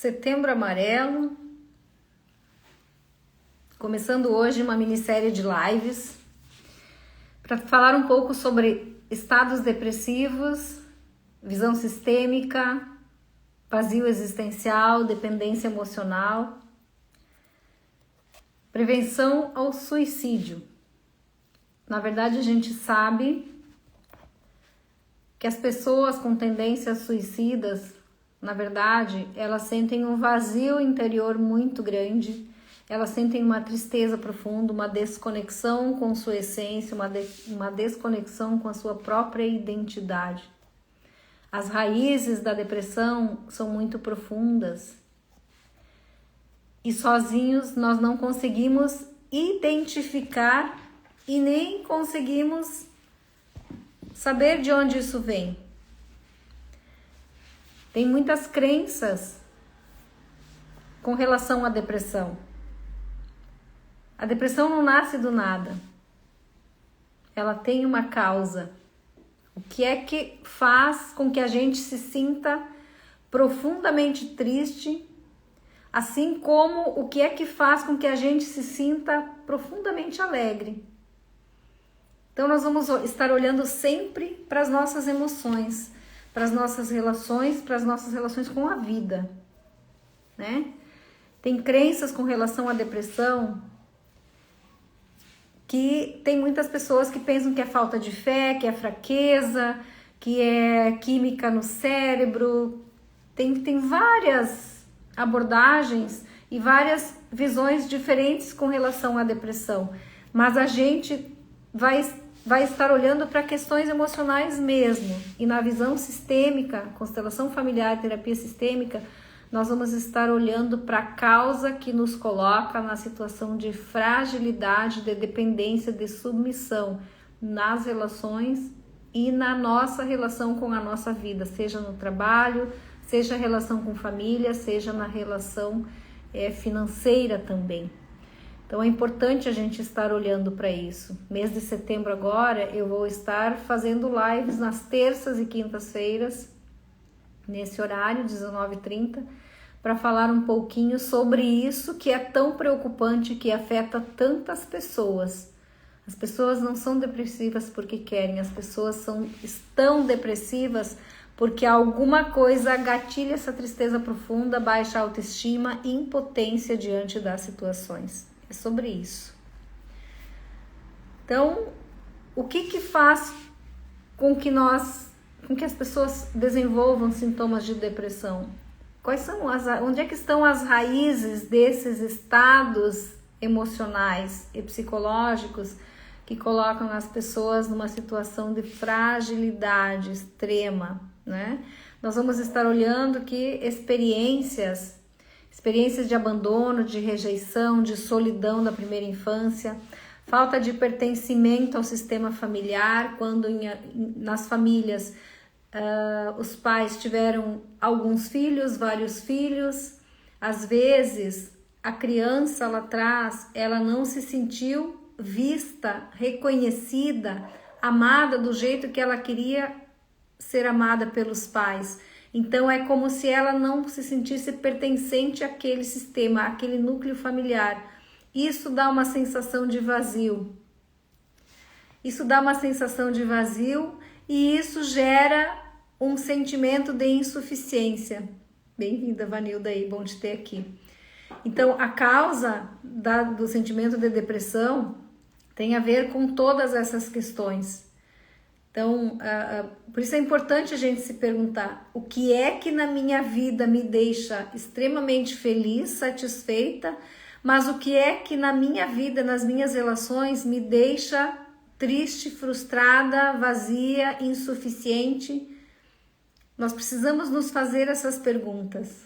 Setembro Amarelo, começando hoje uma minissérie de lives para falar um pouco sobre estados depressivos, visão sistêmica, vazio existencial, dependência emocional, prevenção ao suicídio. Na verdade, a gente sabe que as pessoas com tendências suicidas, na verdade, elas sentem um vazio interior muito grande, elas sentem uma tristeza profunda, uma desconexão com sua essência, uma desconexão com a sua própria identidade. As raízes da depressão são muito profundas e sozinhos nós não conseguimos identificar e nem conseguimos saber de onde isso vem. Tem muitas crenças com relação à depressão. A depressão não nasce do nada. Ela tem uma causa. O que é que faz com que a gente se sinta profundamente triste, assim como o que é que faz com que a gente se sinta profundamente alegre? Então nós vamos estar olhando sempre para as nossas emoções, para as nossas relações com a vida, né? Tem crenças com relação à depressão que tem muitas pessoas que pensam que é falta de fé, que é fraqueza, que é química no cérebro. Tem várias abordagens e várias visões diferentes com relação à depressão, mas a gente vai estar olhando para questões emocionais mesmo. E na visão sistêmica, constelação familiar, terapia sistêmica, nós vamos estar olhando para a causa que nos coloca na situação de fragilidade, de dependência, de submissão nas relações e na nossa relação com a nossa vida, seja no trabalho, seja a relação com família, seja na relação financeira também. Então é importante a gente estar olhando para isso. Mês de setembro agora eu vou estar fazendo lives nas terças e quintas-feiras, nesse horário, 19h30, para falar um pouquinho sobre isso que é tão preocupante, que afeta tantas pessoas. As pessoas não são depressivas porque querem, as pessoas estão depressivas porque alguma coisa gatilha essa tristeza profunda, baixa autoestima e impotência diante das situações. É sobre isso. Então, o que faz com que as pessoas desenvolvam sintomas de depressão? Onde é que estão as raízes desses estados emocionais e psicológicos que colocam as pessoas numa situação de fragilidade extrema, né? Nós vamos estar olhando que experiências de abandono, de rejeição, de solidão da primeira infância, falta de pertencimento ao sistema familiar, quando nas famílias os pais tiveram alguns filhos, vários filhos, às vezes a criança lá atrás, ela não se sentiu vista, reconhecida, amada do jeito que ela queria ser amada pelos pais. Então é como se ela não se sentisse pertencente àquele sistema, àquele núcleo familiar. Isso dá uma sensação de vazio. E isso gera um sentimento de insuficiência. Bem-vinda, Vanilda, aí, bom te ter aqui. Então, a causa do sentimento de depressão tem a ver com todas essas questões. Então, por isso é importante a gente se perguntar: o que é que na minha vida me deixa extremamente feliz, satisfeita, mas o que é que na minha vida, nas minhas relações, me deixa triste, frustrada, vazia, insuficiente? Nós precisamos nos fazer essas perguntas.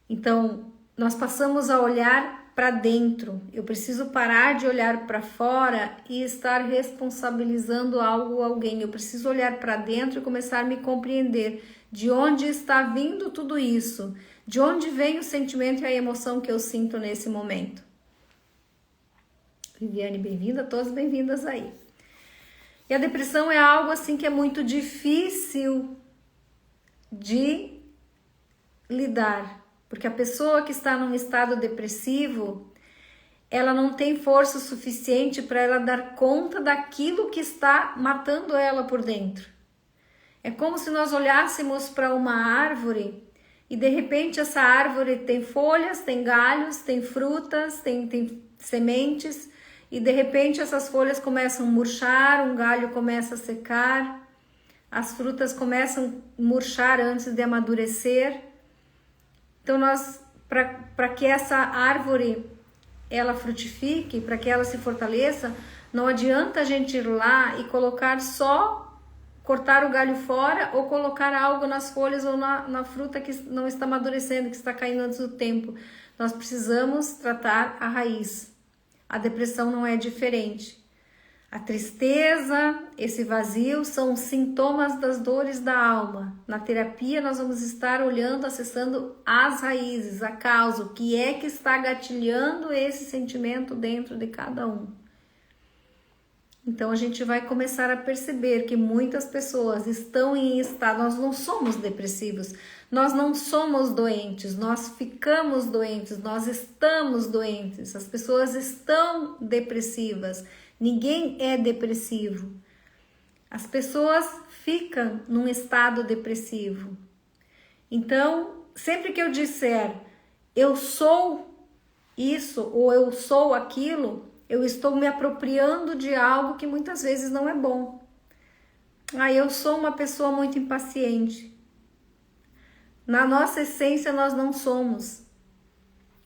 Então, nós passamos a olhar para dentro. Eu preciso parar de olhar para fora e estar responsabilizando algo ou alguém. Eu preciso olhar para dentro e começar a me compreender de onde está vindo tudo isso, de onde vem o sentimento e a emoção que eu sinto nesse momento. Viviane, bem-vinda, todas bem-vindas aí. E a depressão é algo assim que é muito difícil de lidar, porque a pessoa que está num estado depressivo, ela não tem força suficiente para ela dar conta daquilo que está matando ela por dentro. É como se nós olhássemos para uma árvore e de repente essa árvore tem folhas, tem galhos, tem frutas, tem sementes, e de repente essas folhas começam a murchar, um galho começa a secar, as frutas começam a murchar antes de amadurecer. Então para que essa árvore ela frutifique, para que ela se fortaleça, não adianta a gente ir lá e cortar o galho fora ou colocar algo nas folhas ou na fruta que não está amadurecendo, que está caindo antes do tempo. Nós precisamos tratar a raiz. A depressão não é diferente. A tristeza, esse vazio são sintomas das dores da alma. Na terapia nós vamos estar olhando, acessando as raízes, a causa, o que é que está gatilhando esse sentimento dentro de cada um. Então a gente vai começar a perceber que muitas pessoas estão em estado, nós não somos depressivos, nós não somos doentes, nós ficamos doentes, nós estamos doentes, as pessoas estão depressivas. Ninguém é depressivo. As pessoas ficam num estado depressivo. Então, sempre que eu disser eu sou isso ou eu sou aquilo, eu estou me apropriando de algo que muitas vezes não é bom. Eu sou uma pessoa muito impaciente. Na nossa essência nós não somos.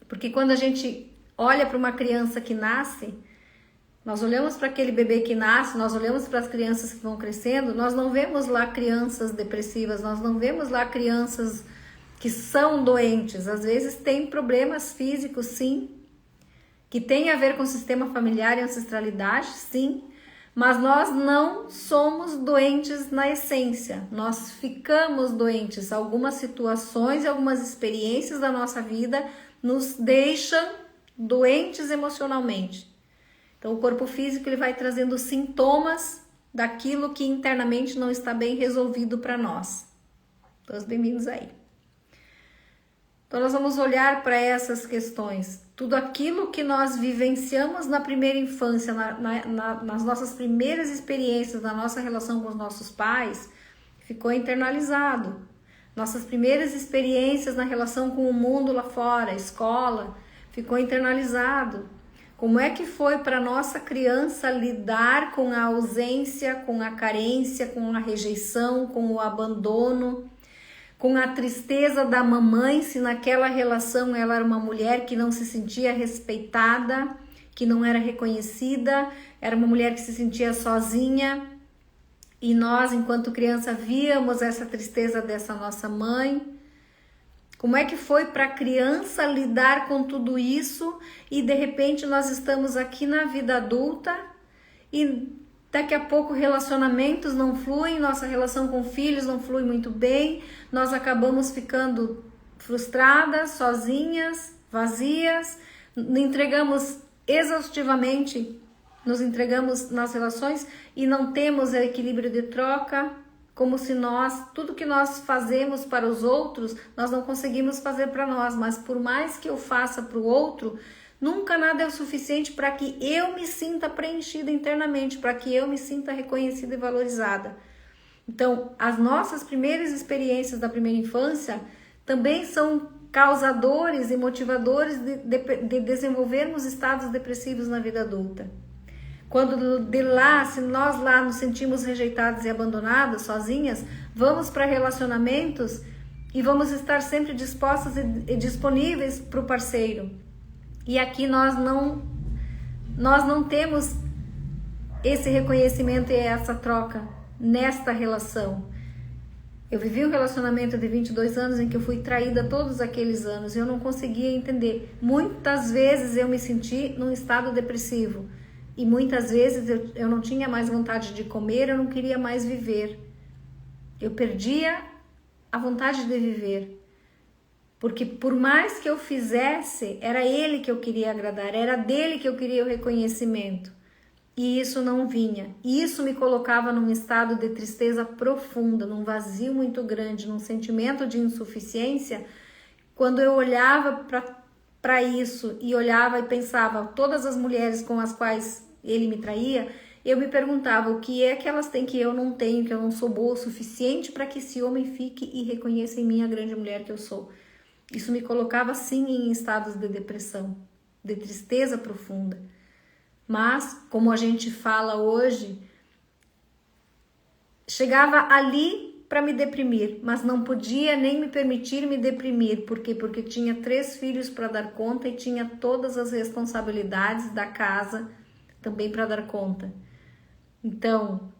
Porque quando a gente olha para uma criança que nasce, nós olhamos para aquele bebê que nasce, nós olhamos para as crianças que vão crescendo, nós não vemos lá crianças depressivas, nós não vemos lá crianças que são doentes. Às vezes tem problemas físicos, sim, que tem a ver com o sistema familiar e ancestralidade, sim, mas nós não somos doentes na essência, nós ficamos doentes. Algumas situações e algumas experiências da nossa vida nos deixam doentes emocionalmente. Então, o corpo físico ele vai trazendo sintomas daquilo que internamente não está bem resolvido para nós. Todos bem-vindos aí. Então, nós vamos olhar para essas questões. Tudo aquilo que nós vivenciamos na primeira infância, nas nossas primeiras experiências, na nossa relação com os nossos pais, ficou internalizado. Nossas primeiras experiências na relação com o mundo lá fora, escola, ficou internalizado. Como é que foi para nossa criança lidar com a ausência, com a carência, com a rejeição, com o abandono, com a tristeza da mamãe, se naquela relação ela era uma mulher que não se sentia respeitada, que não era reconhecida, era uma mulher que se sentia sozinha, e nós, enquanto criança, víamos essa tristeza dessa nossa mãe. Como é que foi para a criança lidar com tudo isso e de repente nós estamos aqui na vida adulta e daqui a pouco relacionamentos não fluem, nossa relação com filhos não flui muito bem, nós acabamos ficando frustradas, sozinhas, vazias, entregamos exaustivamente, nos entregamos nas relações e não temos equilíbrio de troca. Como se tudo que nós fazemos para os outros, nós não conseguimos fazer para nós, mas por mais que eu faça para o outro, nunca nada é o suficiente para que eu me sinta preenchida internamente, para que eu me sinta reconhecida e valorizada. Então, as nossas primeiras experiências da primeira infância também são causadores e motivadores de desenvolvermos estados depressivos na vida adulta. Quando de lá, se nós lá nos sentimos rejeitados e abandonados, sozinhas, vamos para relacionamentos e vamos estar sempre dispostas e disponíveis para o parceiro. E aqui nós não temos esse reconhecimento e essa troca nesta relação. Eu vivi um relacionamento de 22 anos em que eu fui traída todos aqueles anos e eu não conseguia entender. Muitas vezes eu me senti num estado depressivo. E muitas vezes eu não tinha mais vontade de comer, eu não queria mais viver. Eu perdia a vontade de viver. Porque por mais que eu fizesse, era ele que eu queria agradar, era dele que eu queria o reconhecimento. e isso não vinha. E isso me colocava num estado de tristeza profunda, num vazio muito grande, num sentimento de insuficiência. Quando eu olhava para isso e olhava e pensava todas as mulheres com as quais ele me traía, eu me perguntava o que é que elas têm que eu não tenho, que eu não sou boa o suficiente para que esse homem fique e reconheça em mim a grande mulher que eu sou. Isso me colocava sim em estados de depressão, de tristeza profunda. Mas, como a gente fala hoje, chegava ali para me deprimir, mas não podia nem me permitir me deprimir. Por quê? Porque tinha 3 filhos para dar conta e tinha todas as responsabilidades da casa também para dar conta. Então,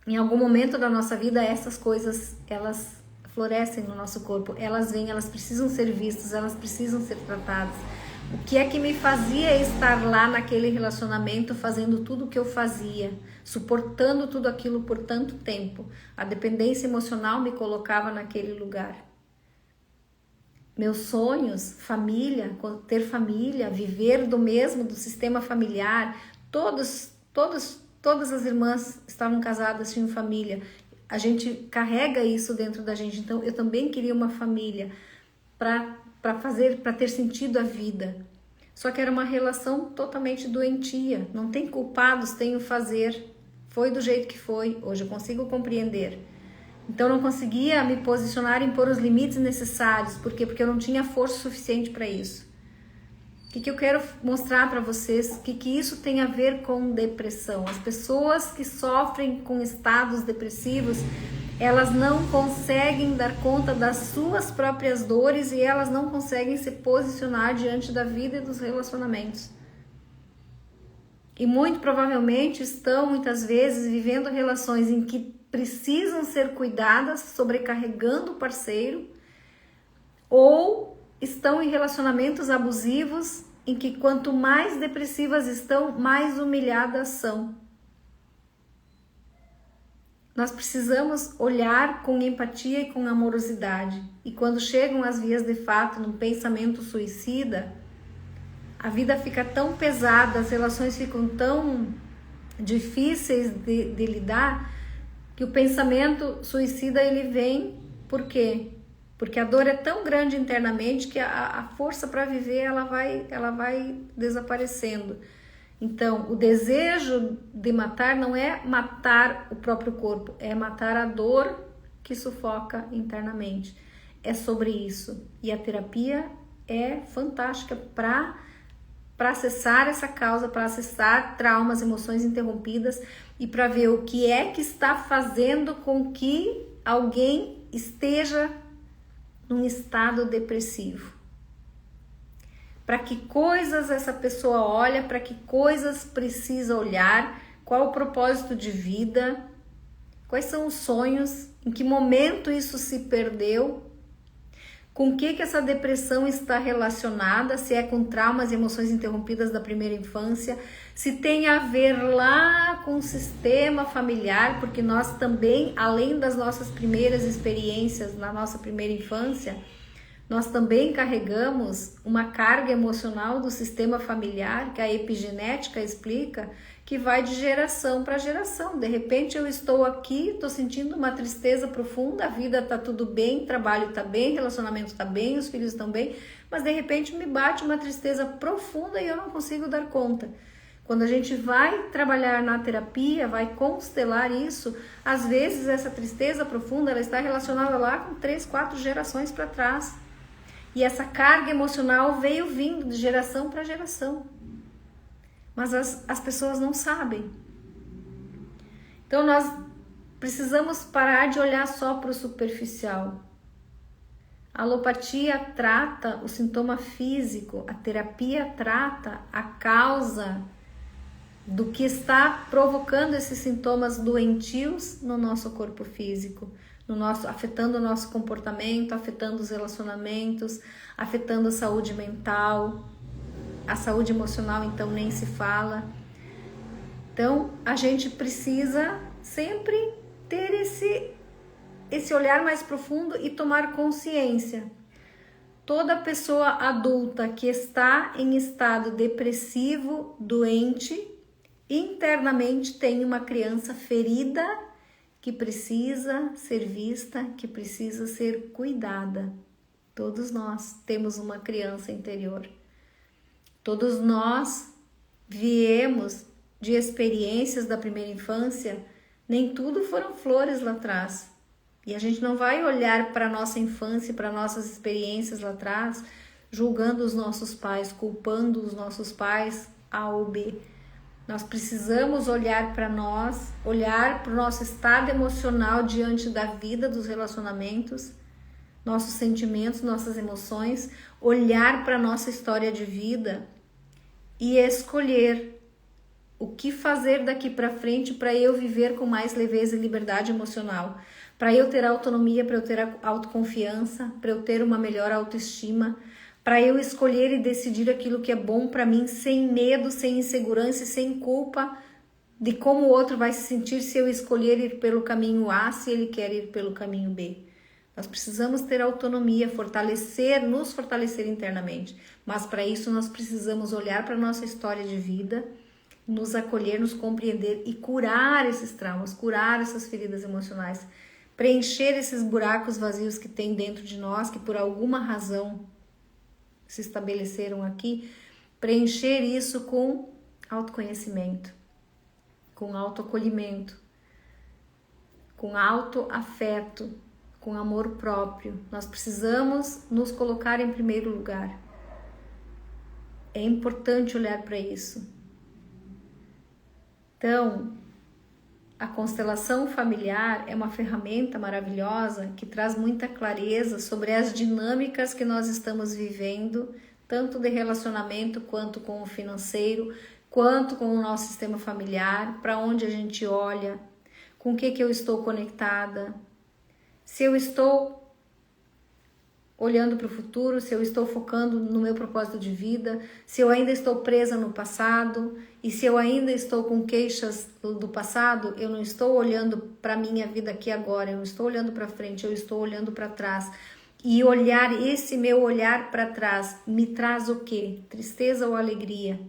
em algum momento da nossa vida, essas coisas, elas florescem no nosso corpo. Elas vêm, elas precisam ser vistas, elas precisam ser tratadas. O que é que me fazia estar lá naquele relacionamento, fazendo tudo o que eu fazia, suportando tudo aquilo por tanto tempo? A dependência emocional me colocava naquele lugar. Meus sonhos, família, ter família, viver do sistema familiar, todas as irmãs estavam casadas, tinham família. A gente carrega isso dentro da gente. Então, eu também queria uma família para ter sentido a vida. Só que era uma relação totalmente doentia. Não tem culpados, tem o fazer. Foi do jeito que foi. Hoje eu consigo compreender. Então, não conseguia me posicionar em pôr os limites necessários. Por quê? Porque eu não tinha força suficiente para isso. O que eu quero mostrar para vocês? Que isso tem a ver com depressão. As pessoas que sofrem com estados depressivos, elas não conseguem dar conta das suas próprias dores e elas não conseguem se posicionar diante da vida e dos relacionamentos. E muito provavelmente estão muitas vezes vivendo relações em que precisam ser cuidadas, sobrecarregando o parceiro, ou estão em relacionamentos abusivos em que quanto mais depressivas estão, mais humilhadas são. Nós precisamos olhar com empatia e com amorosidade. E quando chegam as vias de fato num pensamento suicida, a vida fica tão pesada, as relações ficam tão difíceis de lidar, que o pensamento suicida ele vem. Por quê? Porque a dor é tão grande internamente que a força para viver ela vai desaparecendo. Então, o desejo de matar não é matar o próprio corpo, é matar a dor que sufoca internamente. É sobre isso. E a terapia é fantástica para acessar essa causa, para acessar traumas, emoções interrompidas e para ver o que é que está fazendo com que alguém esteja num estado depressivo. Para que coisas essa pessoa olha, para que coisas precisa olhar, qual o propósito de vida, quais são os sonhos, em que momento isso se perdeu, com o que essa depressão está relacionada, se é com traumas e emoções interrompidas da primeira infância, se tem a ver lá com o sistema familiar, porque nós também, além das nossas primeiras experiências na nossa primeira infância, nós também carregamos uma carga emocional do sistema familiar, que a epigenética explica, que vai de geração para geração. De repente eu estou aqui, estou sentindo uma tristeza profunda, a vida está tudo bem, trabalho está bem, relacionamento está bem, os filhos estão bem, mas de repente me bate uma tristeza profunda e eu não consigo dar conta. Quando a gente vai trabalhar na terapia, vai constelar isso, às vezes essa tristeza profunda ela está relacionada lá com 3, 4 gerações para trás. E essa carga emocional veio vindo de geração para geração. Mas as pessoas não sabem. Então nós precisamos parar de olhar só para o superficial. A alopatia trata o sintoma físico, a terapia trata a causa do que está provocando esses sintomas doentios no nosso corpo físico, afetando o nosso comportamento, afetando os relacionamentos, afetando a saúde mental, a saúde emocional então nem se fala. Então a gente precisa sempre ter esse olhar mais profundo e tomar consciência. Toda pessoa adulta que está em estado depressivo, doente, internamente tem uma criança ferida que precisa ser vista, que precisa ser cuidada. Todos nós temos uma criança interior. Todos nós viemos de experiências da primeira infância, nem tudo foram flores lá atrás. E a gente não vai olhar para a nossa infância, para nossas experiências lá atrás, julgando os nossos pais, culpando os nossos pais A ou B. Nós precisamos olhar para nós, olhar para o nosso estado emocional diante da vida, dos relacionamentos, nossos sentimentos, nossas emoções, olhar para a nossa história de vida e escolher o que fazer daqui para frente para eu viver com mais leveza e liberdade emocional, para eu ter autonomia, para eu ter autoconfiança, para eu ter uma melhor autoestima, para eu escolher e decidir aquilo que é bom para mim, sem medo, sem insegurança e sem culpa de como o outro vai se sentir se eu escolher ir pelo caminho A, se ele quer ir pelo caminho B. Nós precisamos ter autonomia, nos fortalecer internamente, mas para isso nós precisamos olhar para a nossa história de vida, nos acolher, nos compreender e curar esses traumas, curar essas feridas emocionais, preencher esses buracos vazios que tem dentro de nós, que por alguma razão se estabeleceram aqui, preencher isso com autoconhecimento, com autoacolhimento, com autoafeto, com amor próprio. Nós precisamos nos colocar em primeiro lugar. É importante olhar para isso. Então, a constelação familiar é uma ferramenta maravilhosa que traz muita clareza sobre as dinâmicas que nós estamos vivendo, tanto de relacionamento quanto com o financeiro, quanto com o nosso sistema familiar, para onde a gente olha, com o que eu estou conectada, se eu estou olhando para o futuro, se eu estou focando no meu propósito de vida, se eu ainda estou presa no passado e se eu ainda estou com queixas do passado, eu não estou olhando para a minha vida aqui agora, eu não estou olhando para frente, eu estou olhando para trás. E esse meu olhar para trás me traz o quê? Tristeza ou alegria?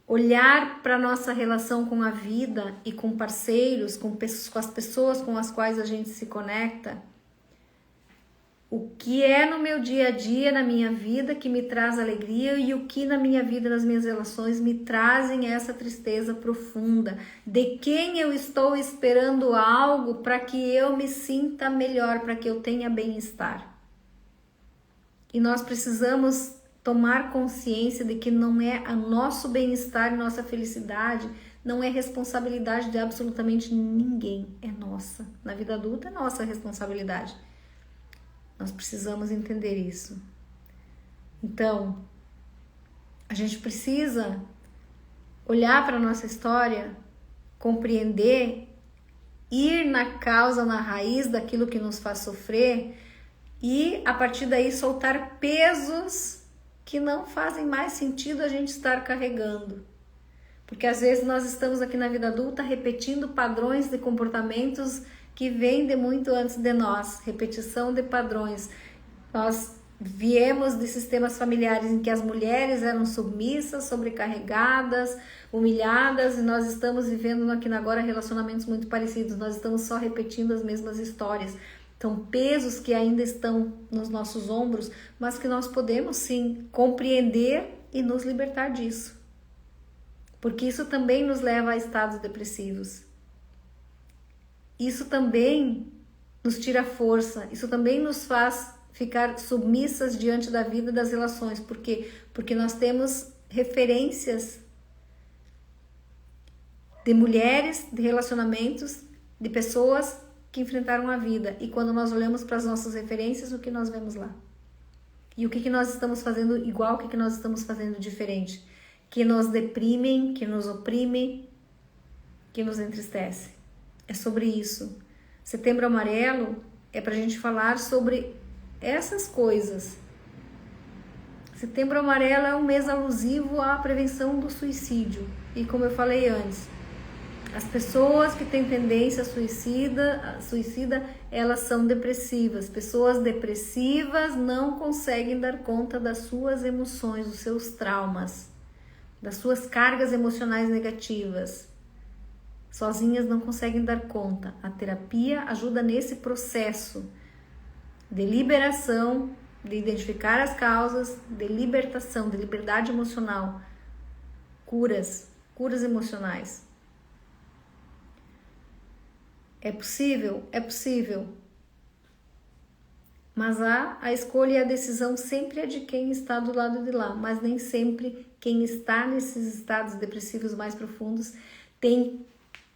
Olhar para a nossa relação com a vida e com parceiros, com as pessoas com as quais a gente se conecta, o que é no meu dia a dia, na minha vida, que me traz alegria e o que na minha vida, nas minhas relações, me trazem essa tristeza profunda. De quem eu estou esperando algo para que eu me sinta melhor, para que eu tenha bem-estar. E nós precisamos tomar consciência de que não é o nosso bem-estar e nossa felicidade, não é responsabilidade de absolutamente ninguém, é nossa. Na vida adulta é nossa responsabilidade. Nós precisamos entender isso. Então, a gente precisa olhar para a nossa história, compreender, ir na causa, na raiz daquilo que nos faz sofrer e, a partir daí, soltar pesos que não fazem mais sentido a gente estar carregando. Porque, às vezes, nós estamos aqui na vida adulta repetindo padrões de comportamentos que vem de muito antes de nós, repetição de padrões. Nós viemos de sistemas familiares em que as mulheres eram submissas, sobrecarregadas, humilhadas, e nós estamos vivendo aqui na agora relacionamentos muito parecidos, nós estamos só repetindo as mesmas histórias. Então, pesos que ainda estão nos nossos ombros, mas que nós podemos sim compreender e nos libertar disso. Porque isso também nos leva a estados depressivos. Isso também nos tira força, isso também nos faz ficar submissas diante da vida e das relações. Por quê? Porque nós temos referências de mulheres, de relacionamentos, de pessoas que enfrentaram a vida. E quando nós olhamos para as nossas referências, o que nós vemos lá? E o que nós estamos fazendo igual, o que nós estamos fazendo diferente? Que nos deprimem, que nos oprimem, que nos entristece. É sobre isso. Setembro Amarelo é para a gente falar sobre essas coisas. Setembro Amarelo é um mês alusivo à prevenção do suicídio. E como eu falei antes, as pessoas que têm tendência suicida, elas são depressivas. Pessoas depressivas não conseguem dar conta das suas emoções, dos seus traumas. das suas cargas emocionais negativas. Sozinhas não conseguem dar conta. A terapia ajuda nesse processo de liberação, de identificar as causas, de libertação, de liberdade emocional, curas emocionais. É possível? É possível. Mas a escolha e a decisão sempre é de quem está do lado de lá, mas nem sempre quem está nesses estados depressivos mais profundos tem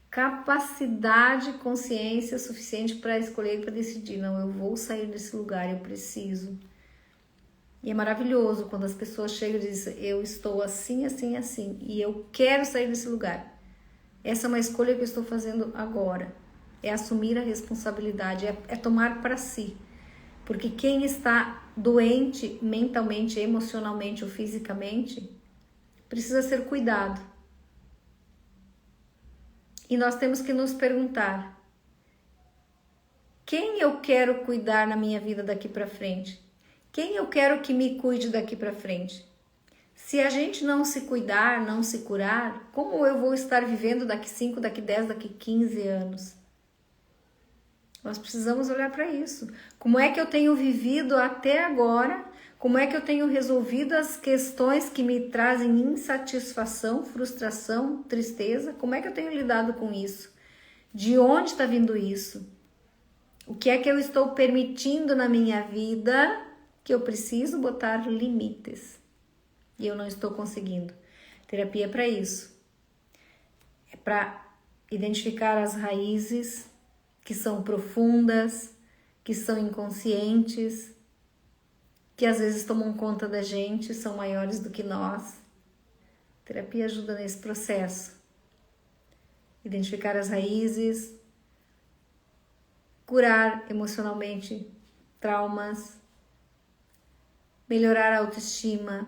capacidade, consciência suficiente para escolher e para decidir. Não, eu vou sair desse lugar, eu preciso. E é maravilhoso quando as pessoas chegam e dizem, eu estou assim, assim, assim, e eu quero sair desse lugar. Essa é uma escolha que eu estou fazendo agora. É assumir a responsabilidade, é tomar para si. Porque quem está doente mentalmente, emocionalmente ou fisicamente, precisa ser cuidado. E nós temos que nos perguntar, quem eu quero cuidar na minha vida daqui para frente? Quem eu quero que me cuide daqui para frente? Se a gente não se cuidar, não se curar, como eu vou estar vivendo daqui 5, daqui 10, daqui 15 anos? Nós precisamos olhar para isso. Como é que eu tenho vivido até agora? Como é que eu tenho resolvido as questões que me trazem insatisfação, frustração, tristeza? Como é que eu tenho lidado com isso? De onde está vindo isso? O que é que eu estou permitindo na minha vida que eu preciso botar limites? E eu não estou conseguindo. Terapia é para isso. É para identificar as raízes que são profundas, que são inconscientes, que às vezes tomam conta da gente, são maiores do que nós. Terapia ajuda nesse processo. Identificar as raízes, curar emocionalmente traumas, melhorar a autoestima,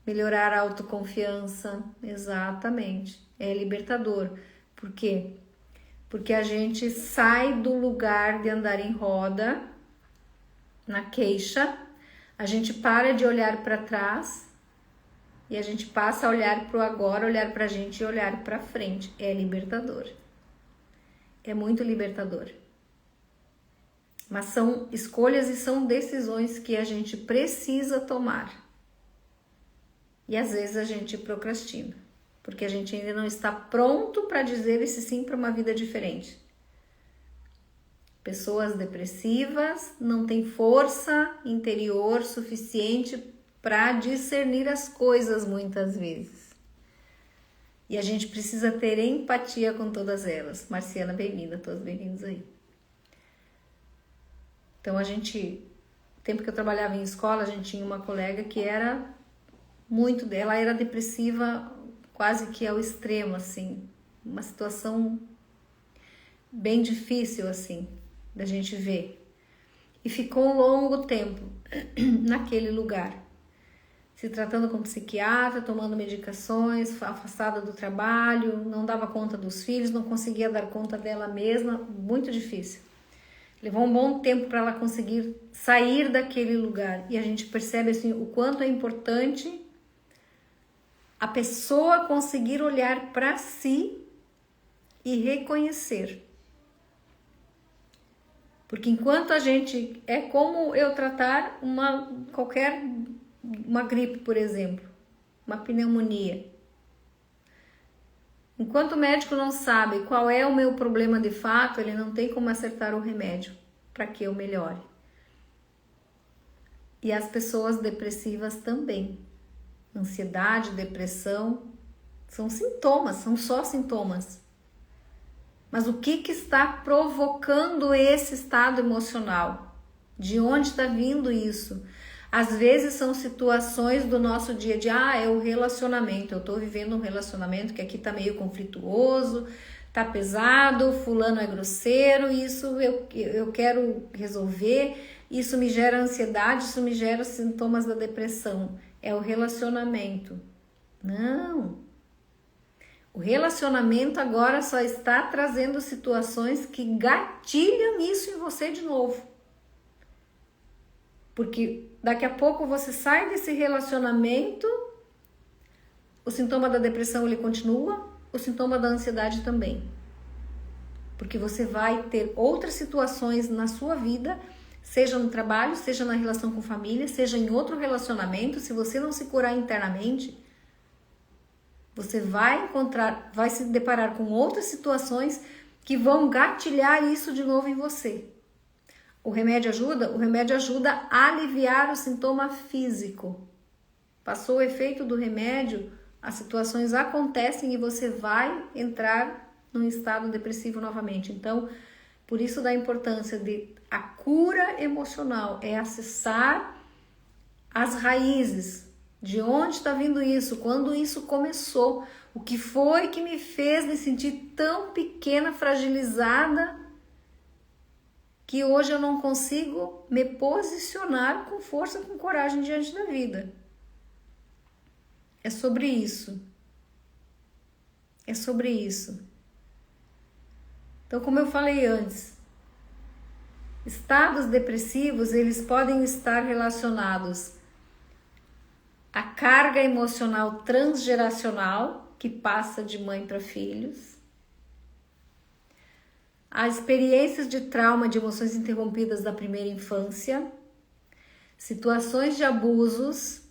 melhorar a autoconfiança. Exatamente. É libertador. Por quê? Porque a gente sai do lugar de andar em roda, na queixa, a gente para de olhar para trás e a gente passa a olhar para o agora, olhar para a gente e olhar para frente. É libertador. É muito libertador. Mas são escolhas e são decisões que a gente precisa tomar. E às vezes a gente procrastina, porque a gente ainda não está pronto para dizer esse sim para uma vida diferente. Pessoas depressivas não têm força interior suficiente para discernir as coisas muitas vezes. E a gente precisa ter empatia com todas elas. Marciana, bem-vinda, todos bem-vindos aí. Então no tempo que eu trabalhava em escola, a gente tinha uma colega que era muito dela, era depressiva quase que ao extremo, assim, uma situação bem difícil, assim, da gente ver. E ficou um longo tempo naquele lugar, se tratando com psiquiatra, tomando medicações, afastada do trabalho, não dava conta dos filhos, não conseguia dar conta dela mesma, muito difícil. Levou um bom tempo para ela conseguir sair daquele lugar. E a gente percebe assim, o quanto é importante a pessoa conseguir olhar para si e reconhecer. Porque enquanto a gente... É como eu tratar uma gripe, por exemplo. Uma pneumonia. Enquanto o médico não sabe qual é o meu problema de fato, ele não tem como acertar o remédio para que eu melhore. E as pessoas depressivas também. Ansiedade, depressão, são sintomas, são só sintomas. Mas o que está provocando esse estado emocional? De onde está vindo isso? Às vezes são situações do nosso dia a dia, é o relacionamento, eu estou vivendo um relacionamento que aqui está meio conflituoso, está pesado, fulano é grosseiro, isso eu quero resolver, isso me gera ansiedade, isso me gera sintomas da depressão. É o relacionamento. Não. O relacionamento agora só está trazendo situações que gatilham isso em você de novo. Porque daqui a pouco você sai desse relacionamento, o sintoma da depressão ele continua, o sintoma da ansiedade também. Porque você vai ter outras situações na sua vida, seja no trabalho, seja na relação com família, seja em outro relacionamento, se você não se curar internamente, você vai se deparar com outras situações que vão gatilhar isso de novo em você. O remédio ajuda? O remédio ajuda a aliviar o sintoma físico. Passou o efeito do remédio, as situações acontecem e você vai entrar num estado depressivo novamente. Então, por isso da importância de a cura emocional, é acessar as raízes, de onde está vindo isso, quando isso começou, o que foi que me fez me sentir tão pequena, fragilizada, que hoje eu não consigo me posicionar com força, com coragem diante da vida. É sobre isso. É sobre isso. Então, como eu falei antes, estados depressivos, eles podem estar relacionados à carga emocional transgeracional, que passa de mãe para filhos, a experiências de trauma de emoções interrompidas da primeira infância, situações de abusos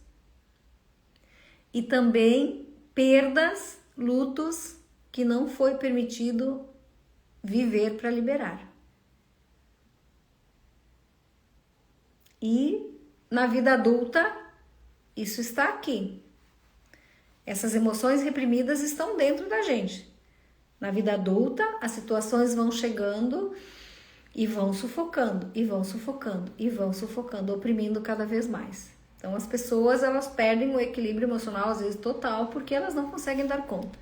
e também perdas, lutos que não foi permitido viver para liberar. E na vida adulta, isso está aqui. Essas emoções reprimidas estão dentro da gente. Na vida adulta, as situações vão chegando e vão sufocando, e vão sufocando, e vão sufocando, oprimindo cada vez mais. Então as pessoas, elas perdem o equilíbrio emocional, às vezes total, porque elas não conseguem dar conta.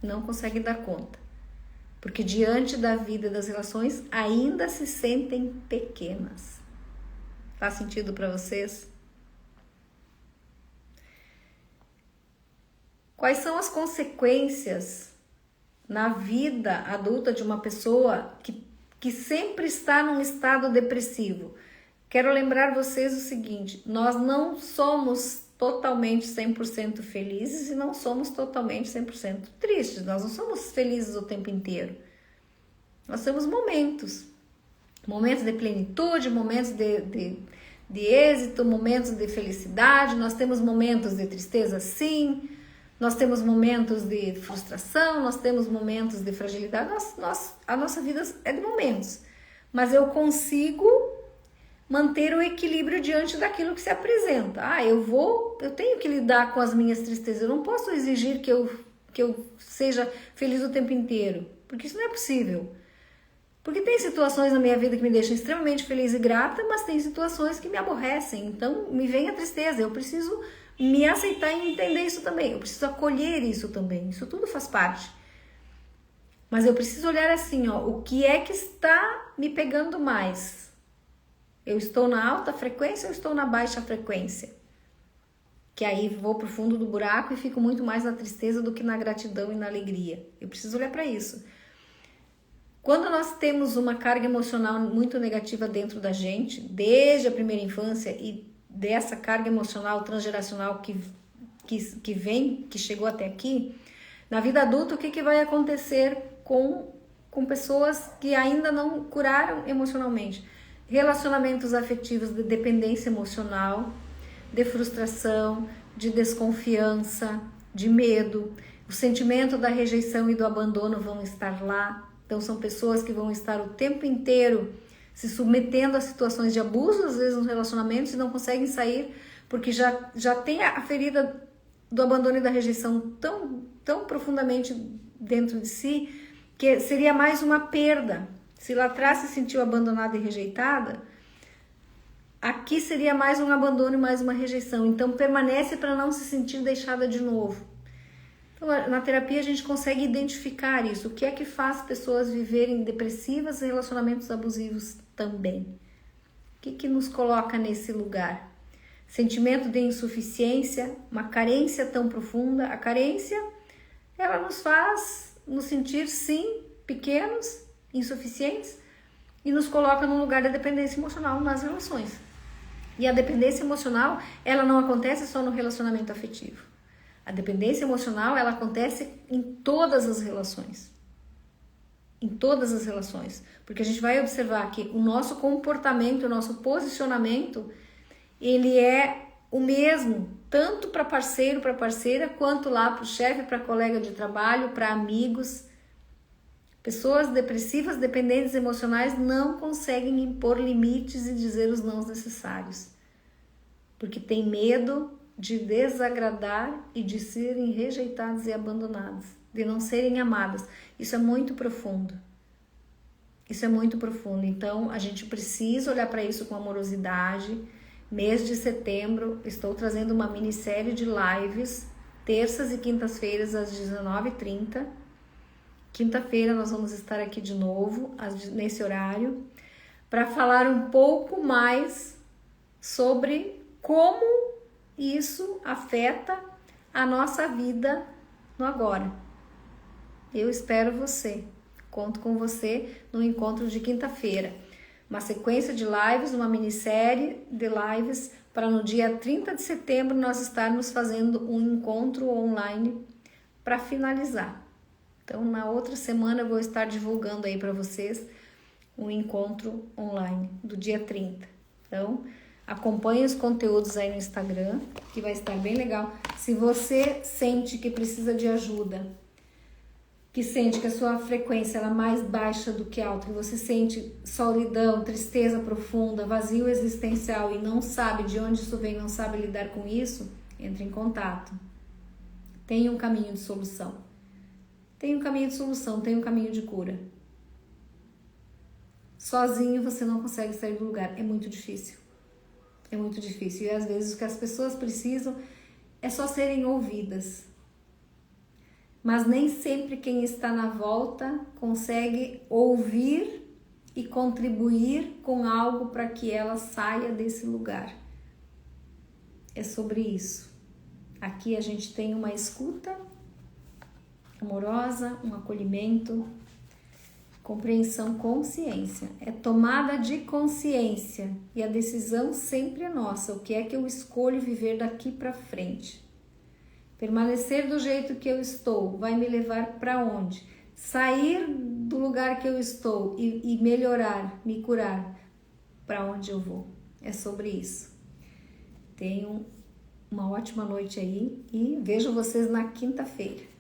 Não conseguem dar conta. Porque diante da vida e das relações, ainda se sentem pequenas. Faz sentido para vocês? Quais são as consequências na vida adulta de uma pessoa que sempre está num estado depressivo? Quero lembrar vocês o seguinte, nós não somos totalmente 100% felizes e não somos totalmente 100% tristes. Nós não somos felizes o tempo inteiro. Nós temos momentos de plenitude, momentos de êxito, momentos de felicidade. Nós temos momentos de tristeza, sim. Nós temos momentos de frustração, nós temos momentos de fragilidade. A nossa vida é de momentos. Mas eu consigo manter o equilíbrio diante daquilo que se apresenta. Eu tenho que lidar com as minhas tristezas. Eu não posso exigir que eu seja feliz o tempo inteiro, porque isso não é possível. Porque tem situações na minha vida que me deixam extremamente feliz e grata, mas tem situações que me aborrecem. Então me vem a tristeza. Eu preciso me aceitar e entender isso também. Eu preciso acolher isso também. Isso tudo faz parte. Mas eu preciso olhar assim, o que é que está me pegando mais? Eu estou na alta frequência ou estou na baixa frequência? Que aí vou pro fundo do buraco e fico muito mais na tristeza do que na gratidão e na alegria. Eu preciso olhar para isso. Quando nós temos uma carga emocional muito negativa dentro da gente, desde a primeira infância e dessa carga emocional transgeracional que chegou até aqui, na vida adulta, o que vai acontecer com pessoas que ainda não curaram emocionalmente? Relacionamentos afetivos de dependência emocional, de frustração, de desconfiança, de medo. O sentimento da rejeição e do abandono vão estar lá. Então são pessoas que vão estar o tempo inteiro se submetendo a situações de abuso, às vezes nos relacionamentos, e não conseguem sair porque já tem a ferida do abandono e da rejeição tão profundamente dentro de si, que seria mais uma perda. Se lá atrás se sentiu abandonada e rejeitada, aqui seria mais um abandono e mais uma rejeição. Então permanece para não se sentir deixada de novo. Então, na terapia a gente consegue identificar isso. O que é que faz pessoas viverem depressivas e relacionamentos abusivos também? O que nos coloca nesse lugar? Sentimento de insuficiência, uma carência tão profunda. A carência, ela nos faz nos sentir, sim, pequenos, insuficientes, e nos coloca num lugar da dependência emocional nas relações. E a dependência emocional, ela não acontece só no relacionamento afetivo. A dependência emocional, ela acontece em todas as relações. Em todas as relações. Porque a gente vai observar que o nosso comportamento, o nosso posicionamento, ele é o mesmo, tanto para parceiro, para parceira, quanto lá para o chefe, para colega de trabalho, para amigos. Pessoas depressivas, dependentes emocionais não conseguem impor limites e dizer os nãos necessários. Porque tem medo de desagradar e de serem rejeitadas e abandonadas, de não serem amadas. Isso é muito profundo. Isso é muito profundo. Então, a gente precisa olhar para isso com amorosidade. Mês de setembro, estou trazendo uma minissérie de lives, terças e quintas-feiras às 19h30. Quinta-feira nós vamos estar aqui de novo, nesse horário, para falar um pouco mais sobre como isso afeta a nossa vida no agora. Eu espero você. Conto com você no encontro de quinta-feira. Uma sequência de lives, uma minissérie de lives, para no dia 30 de setembro nós estarmos fazendo um encontro online para finalizar. Então, na outra semana eu vou estar divulgando aí para vocês um encontro online do dia 30. Então, acompanhe os conteúdos aí no Instagram, que vai estar bem legal. Se você sente que precisa de ajuda, que sente que a sua frequência ela é mais baixa do que alta, que você sente solidão, tristeza profunda, vazio existencial e não sabe de onde isso vem, não sabe lidar com isso, entre em contato. Tem um caminho de solução. Tem um caminho de solução, tem um caminho de cura. Sozinho você não consegue sair do lugar, é muito difícil. É muito difícil e às vezes o que as pessoas precisam é só serem ouvidas. Mas nem sempre quem está na volta consegue ouvir e contribuir com algo para que ela saia desse lugar. É sobre isso. Aqui a gente tem uma escuta amorosa, um acolhimento, compreensão, consciência. É tomada de consciência e a decisão sempre é nossa. O que é que eu escolho viver daqui para frente? Permanecer do jeito que eu estou vai me levar para onde? Sair do lugar que eu estou e melhorar, me curar, para onde eu vou? É sobre isso. Tenham uma ótima noite aí e vejo vocês na quinta-feira.